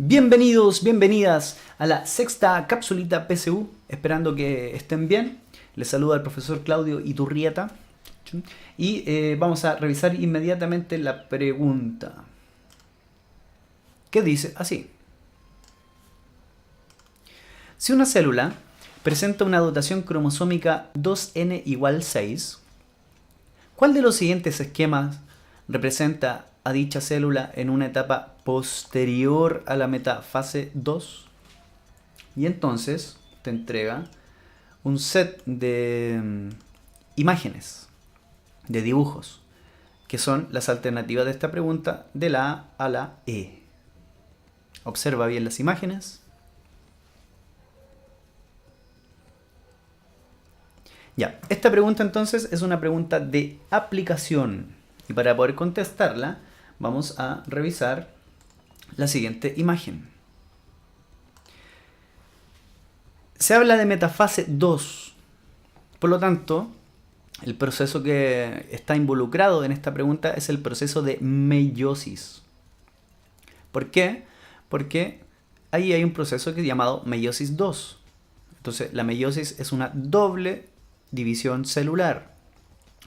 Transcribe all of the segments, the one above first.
Bienvenidos, bienvenidas a la sexta capsulita PSU, esperando que estén bien. Les saluda el profesor Claudio Iturrieta y vamos a revisar inmediatamente la pregunta, que dice así: si una célula presenta una dotación cromosómica 2n igual 6, ¿cuál de los siguientes esquemas representa a dicha célula en una etapa posterior a la metafase 2? Y entonces te entrega un set de imágenes, de dibujos, que son las alternativas de esta pregunta de la A a la E. Observa bien las imágenes. Ya, esta pregunta entonces es una pregunta de aplicación. Y para poder contestarla, vamos a revisar la siguiente imagen. Se habla de metafase 2. Por lo tanto, el proceso que está involucrado en esta pregunta es el proceso de meiosis. ¿Por qué? Porque ahí hay un proceso que es llamado meiosis 2. Entonces, la meiosis es una doble división celular.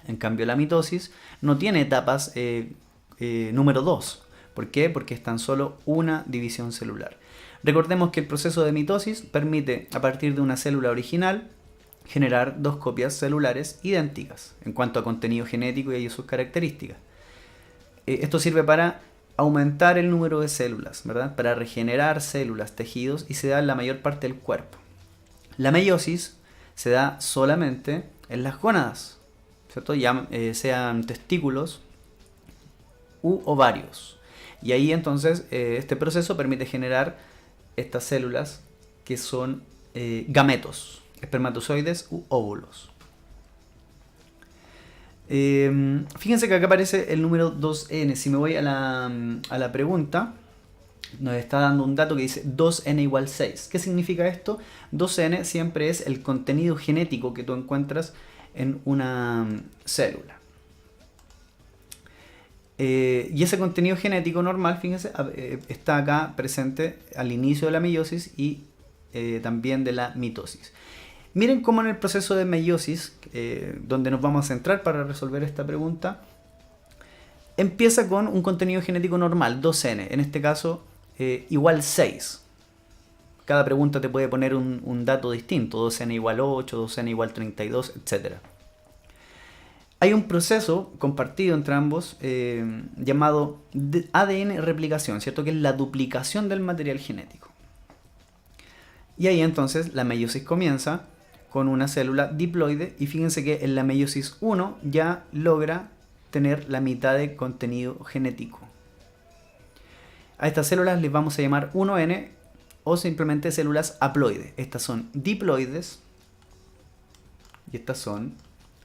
En cambio, la mitosis no tiene etapas número 2. ¿Por qué? Porque es tan solo una división celular. Recordemos que el proceso de mitosis permite, a partir de una célula original, generar dos copias celulares idénticas en cuanto a contenido genético y sus características. Esto sirve para aumentar el número de células, ¿verdad? Para regenerar células, tejidos, y se da en la mayor parte del cuerpo. La meiosis se da solamente en las gónadas, ¿cierto? Ya sean testículos u ovarios. Y ahí entonces este proceso permite generar estas células que son gametos, espermatozoides u óvulos. Fíjense que acá aparece el número 2n. Si me voy a la pregunta, nos está dando un dato que dice 2n igual 6. ¿Qué significa esto? 2n siempre es el contenido genético que tú encuentras en una célula. Y ese contenido genético normal, fíjense, está acá presente al inicio de la meiosis y también de la mitosis. Miren cómo en el proceso de meiosis, donde nos vamos a centrar para resolver esta pregunta, empieza con un contenido genético normal, 2n, en este caso igual 6. Cada pregunta te puede poner un dato distinto, 2n igual 8, 2n igual 32, etc. Hay un proceso compartido entre ambos llamado ADN replicación, ¿cierto? Que es la duplicación del material genético. Y ahí entonces la meiosis comienza con una célula diploide y fíjense que en la meiosis 1 ya logra tener la mitad de contenido genético. A estas células les vamos a llamar 1n o simplemente células haploides. Estas son diploides y estas son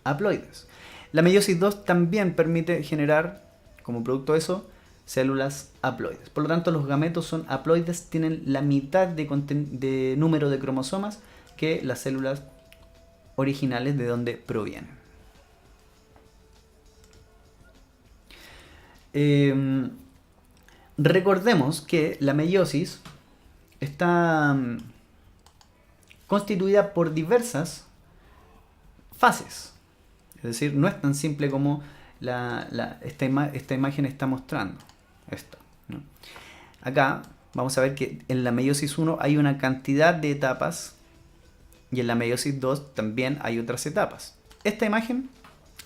haploides. La meiosis 2 también permite generar, como producto de eso, células haploides. Por lo tanto, los gametos son haploides, tienen la mitad de número de cromosomas que las células originales de donde provienen. Recordemos que la meiosis está constituida por diversas fases. Es decir, no es tan simple como esta imagen está mostrando. Esto, ¿no? Acá vamos a ver que en la meiosis 1 hay una cantidad de etapas y en la meiosis 2 también hay otras etapas. Esta imagen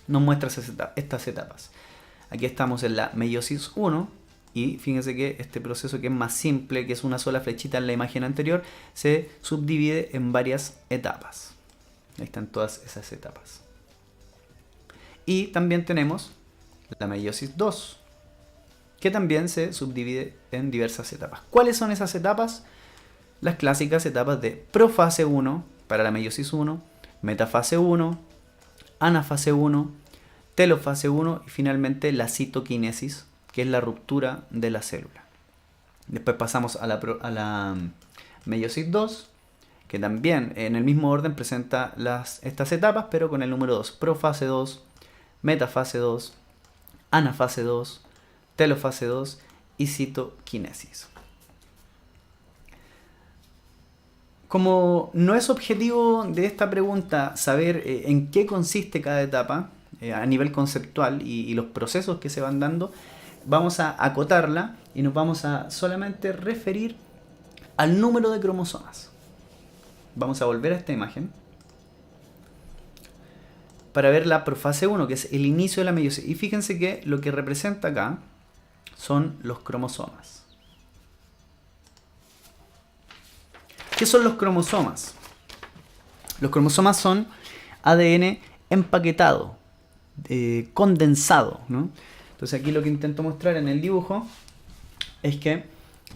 nos muestra estas etapas. Aquí estamos en la meiosis 1 y fíjense que este proceso, que es más simple, que es una sola flechita en la imagen anterior, se subdivide en varias etapas. Ahí están todas esas etapas. Y también tenemos la meiosis 2, que también se subdivide en diversas etapas. ¿Cuáles son esas etapas? Las clásicas etapas de profase 1 para la meiosis 1, metafase 1, anafase 1, telofase 1 y finalmente la citoquinesis, que es la ruptura de la célula. Después pasamos a la meiosis 2, que también en el mismo orden presenta estas etapas, pero con el número 2, profase 2, metafase 2, anafase 2, telofase 2 y citoquinesis. como no es objetivo de esta pregunta saber en qué consiste cada etapa a nivel conceptual y los procesos que se van dando, vamos a acotarla y nos vamos a solamente referir al número de cromosomas. Vamos a volver a esta imagen para ver la profase 1, que es el inicio de la meiosis. Y fíjense que lo que representa acá son los cromosomas. ¿Qué son los cromosomas? Los cromosomas son ADN empaquetado, condensado, ¿no? Entonces aquí lo que intento mostrar en el dibujo es que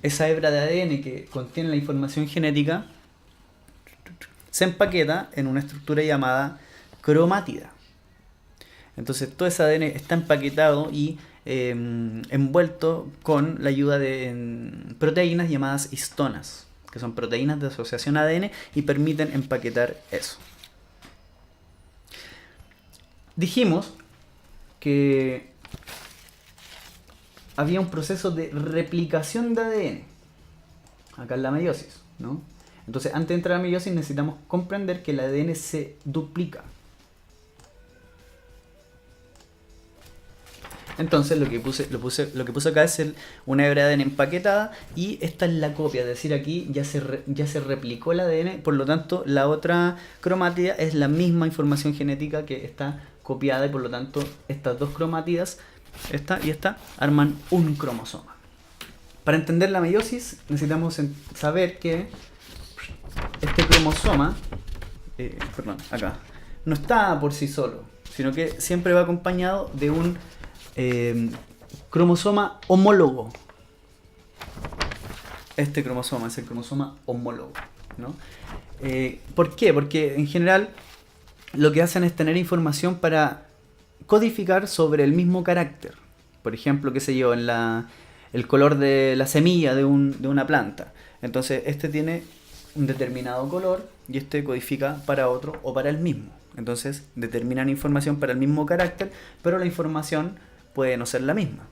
esa hebra de ADN que contiene la información genética se empaqueta en una estructura llamada cromátida. Entonces todo ese ADN está empaquetado y envuelto con la ayuda de proteínas llamadas histonas, que son proteínas de asociación ADN y permiten empaquetar eso. Dijimos que había un proceso de replicación de ADN acá en la meiosis, ¿no? Entonces, antes de entrar a la meiosis necesitamos comprender que el ADN se duplica. Entonces, lo que puse acá es una hebra de ADN empaquetada y esta es la copia, es decir, aquí ya se replicó el ADN, por lo tanto, la otra cromátida es la misma información genética que está copiada y por lo tanto, estas dos cromátidas, esta y esta, arman un cromosoma. Para entender la meiosis necesitamos saber que este cromosoma, acá, no está por sí solo, sino que siempre va acompañado de un cromosoma homólogo. Este cromosoma es el cromosoma homólogo, ¿no? ¿Por qué? Porque en general lo que hacen es tener información para codificar sobre el mismo carácter. Por ejemplo, qué sé yo, en el color de la semilla de una planta. Entonces este tiene un determinado color y este codifica para otro o para el mismo. Entonces determinan información para el mismo carácter, pero la información puede no ser la misma.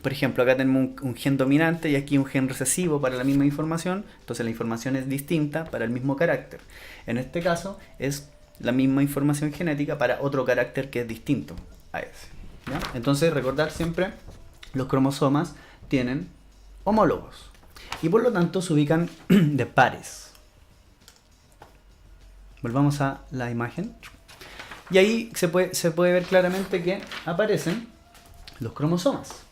Por ejemplo, acá tenemos un gen dominante y aquí un gen recesivo para la misma información, entonces la información es distinta para el mismo carácter. En este caso es la misma información genética para otro carácter que es distinto a ese, ¿ya? Entonces recordar siempre, los cromosomas tienen homólogos y por lo tanto se ubican de pares. Volvamos a la imagen y ahí se puede ver claramente que aparecen los cromosomas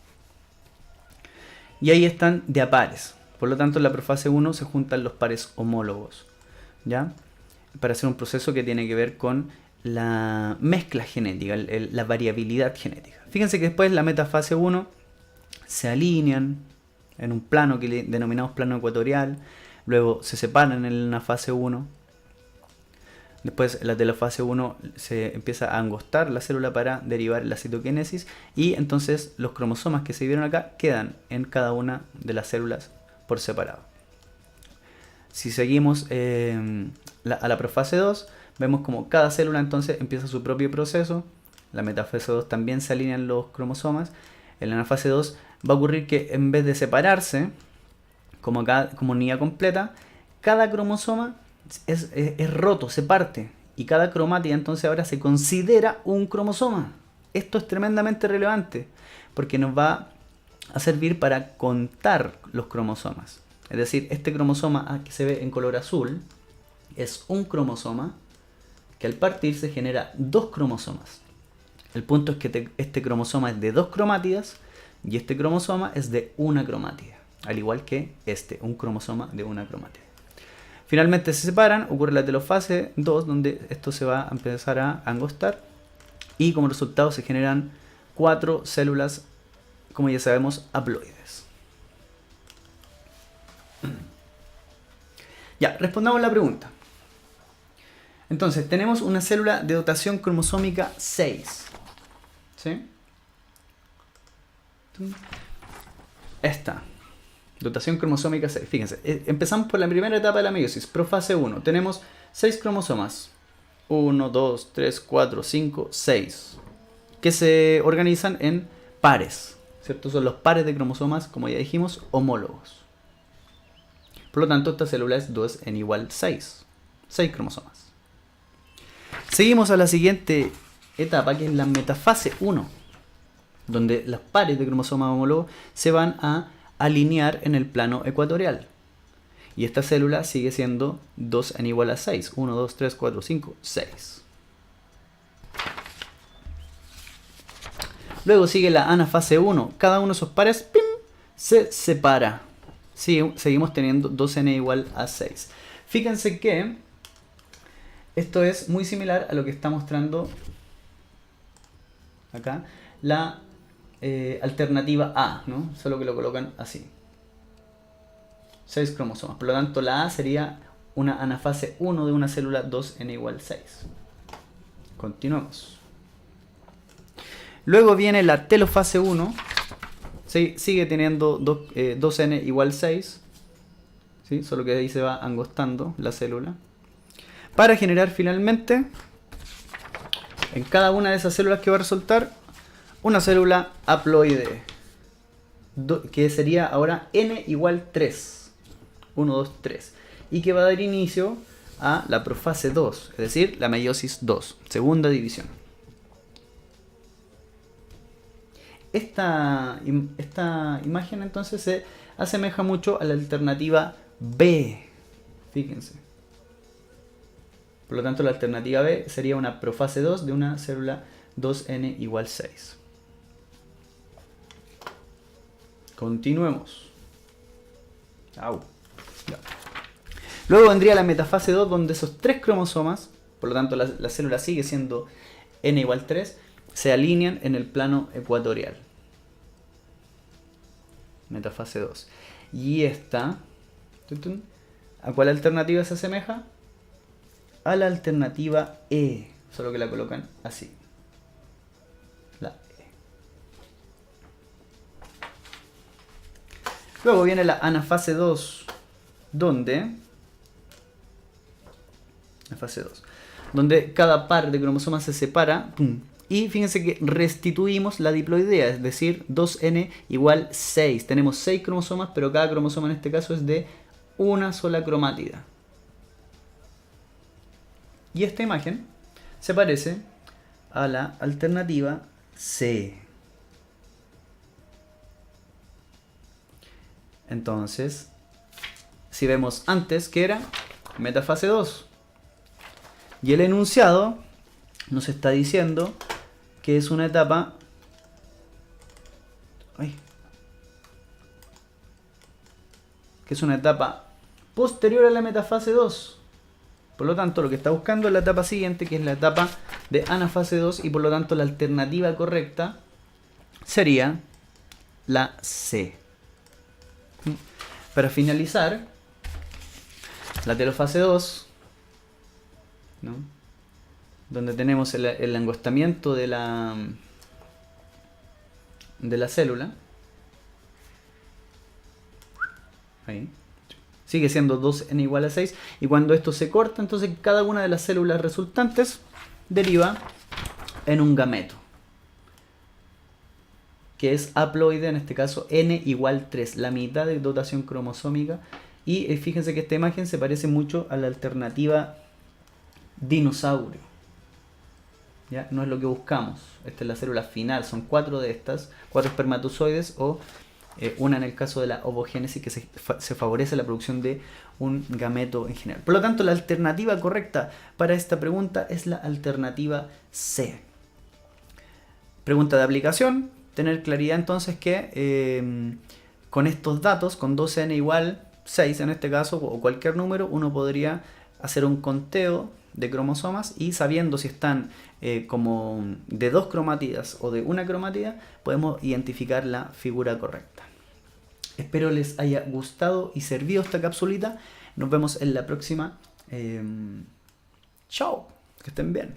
y ahí están de a pares. Por lo tanto en la profase 1 se juntan los pares homólogos, ¿ya? Para hacer un proceso que tiene que ver con la mezcla genética, la variabilidad genética. Fíjense que después la metafase 1 se alinean en un plano que denominamos plano ecuatorial, luego se separan en la fase 1, después la de la fase 1 se empieza a angostar la célula para derivar la citoquinesis y entonces los cromosomas que se vieron acá quedan en cada una de las células por separado. Si seguimos a la profase 2, vemos como cada célula entonces empieza su propio proceso. La metafase 2 también se alinean los cromosomas. En la fase 2 va a ocurrir que en vez de separarse, como unidad completa, cada cromosoma es roto, se parte. Y cada cromátida entonces ahora se considera un cromosoma. Esto es tremendamente relevante porque nos va a servir para contar los cromosomas. Es decir, este cromosoma que se ve en color azul es un cromosoma que al partir se genera dos cromosomas. El punto es que este cromosoma es de dos cromátidas y este cromosoma es de una cromátida, al igual que un cromosoma de una cromátida. Finalmente se separan, ocurre la telofase 2 donde esto se va a empezar a angostar y como resultado se generan 4 células, como ya sabemos, haploides. Ya, respondamos la pregunta. Entonces, tenemos una célula de dotación cromosómica 6. ¿Sí? Esta. Dotación cromosómica 6. Fíjense, empezamos por la primera etapa de la meiosis, profase 1. Tenemos 6 cromosomas. 1, 2, 3, 4, 5, 6. Que se organizan en pares. ¿Cierto? Son los pares de cromosomas, como ya dijimos, homólogos. Por lo tanto, esta célula es 2n igual 6. 6 cromosomas. Seguimos a la siguiente etapa, que es la metafase 1, donde los pares de cromosomas homólogos se van a alinear en el plano ecuatorial. Y esta célula sigue siendo 2n igual a 6. 1, 2, 3, 4, 5, 6. Luego sigue la anafase 1. Cada uno de esos pares ¡pim!, se separa. Seguimos teniendo 2n igual a 6. Fíjense que esto es muy similar a lo que está mostrando acá la alternativa A, ¿no? Solo que lo colocan así. 6 cromosomas. Por lo tanto, la A sería una anafase 1 de una célula 2n igual 6. Continuamos. Luego viene la telofase 1. Sigue teniendo 2n igual 6. ¿Sí? Solo que ahí se va angostando la célula. Para generar finalmente, en cada una de esas células que va a resultar, una célula haploide. Que sería ahora n igual 3. 1, 2, 3. Y que va a dar inicio a la profase 2. Es decir, la meiosis 2. Segunda división. Esta imagen entonces se asemeja mucho a la alternativa B. Fíjense. Por lo tanto, la alternativa B sería una profase 2 de una célula 2n igual 6. Continuemos. Au. Ya. Luego vendría la metafase 2, donde esos 3 cromosomas, por lo tanto la célula sigue siendo n igual 3, se alinean en el plano ecuatorial. Metafase 2. Y esta, ¿a cuál alternativa se asemeja? A la alternativa E, solo que la colocan así. La E. Luego viene la anafase 2, donde cada par de cromosomas se separa, ¡pum!, y fíjense que restituimos la diploidea, es decir, 2n igual 6. Tenemos 6 cromosomas, pero cada cromosoma en este caso es de una sola cromátida. Y esta imagen se parece a la alternativa C. Entonces, si vemos antes que era metafase 2, y el enunciado nos está diciendo que es una etapa posterior a la metafase 2. Por lo tanto, lo que está buscando es la etapa siguiente, que es la etapa de anafase 2, y por lo tanto la alternativa correcta sería la C. Para finalizar, la telofase 2, ¿no?, donde tenemos el angostamiento de la célula. Ahí. Sigue siendo 2n igual a 6. Y cuando esto se corta, entonces cada una de las células resultantes deriva en un gameto, que es haploide, en este caso n igual 3, la mitad de dotación cromosómica. Y fíjense que esta imagen se parece mucho a la alternativa dinosaurio. ¿Ya? No es lo que buscamos. Esta es la célula final. Son 4 de estas, 4 espermatozoides, o una en el caso de la ovogénesis, que se favorece la producción de un gameto en general. Por lo tanto, la alternativa correcta para esta pregunta es la alternativa C. Pregunta de aplicación. Tener claridad entonces que con estos datos, con 2n igual 6 en este caso, o cualquier número, uno podría hacer un conteo de cromosomas, y sabiendo si están como de 2 cromátidas o de una cromatida, podemos identificar la figura correcta. Espero les haya gustado y servido esta capsulita. Nos vemos en la próxima. Chao, que estén bien.